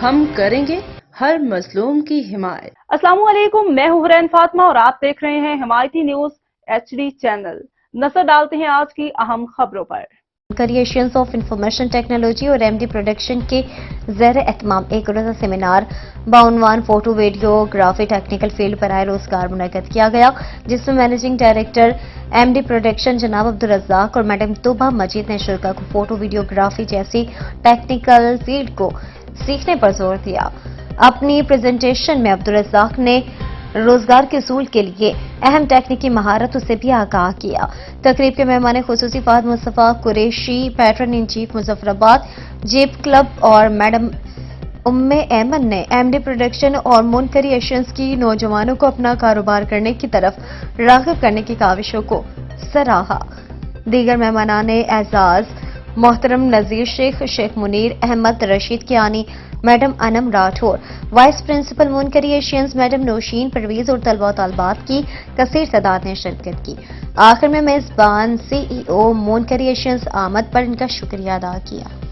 ہم کریں گے ہر مظلوم کی حمایت۔ السلام علیکم، میں ہوں حرین فاطمہ اور آپ دیکھ رہے ہیں حمایتی نیوز HD چینل۔ نظر ڈالتے ہیں آج کی اہم خبروں پر۔ کریشنز آف انفارمیشن ٹیکنالوجی اور MD پروڈکشن کے زیر اہتمام ایک روزہ سیمینار بعنوان فوٹو ویڈیو گرافی ٹیکنیکل فیلڈ برائے روزگار منعقد کیا گیا، جس میں مینیجنگ ڈائریکٹر MD پروڈکشن جناب عبدالرزاق اور میڈم توبہ مجید نے شرکا کو فوٹو ویڈیو گرافی جیسی ٹیکنیکل فیلڈ کو سیکھنے پر زور دیا۔ اپنی پریزنٹیشن میں عبدالرزاق نے روزگار کے حصول کے لیے اہم تکنیکی مہارتوں سے بھی آگاہ کیا۔ تقریب کے مہمان خصوصی Fahad Mustafa Qureshi, patron in chief Muzaffarabad jeep club اور میڈم ایمن نے MD پروڈکشن اور مون کریشنز کی نوجوانوں کو اپنا کاروبار کرنے کی طرف راغب کرنے کی کاوشوں کو سراہا۔ دیگر مہمانان اعزاز محترم نذیر شیخ، شیخ منیر احمد، رشید کیانی، میڈم انم راٹھور، وائس پرنسپل مون کریشنز میڈم نوشین پرویز اور طالبات کی کثیر تعداد نے شرکت کی۔ آخر میں میزبان CEO مون کریشنز آمد پر ان کا شکریہ ادا کیا۔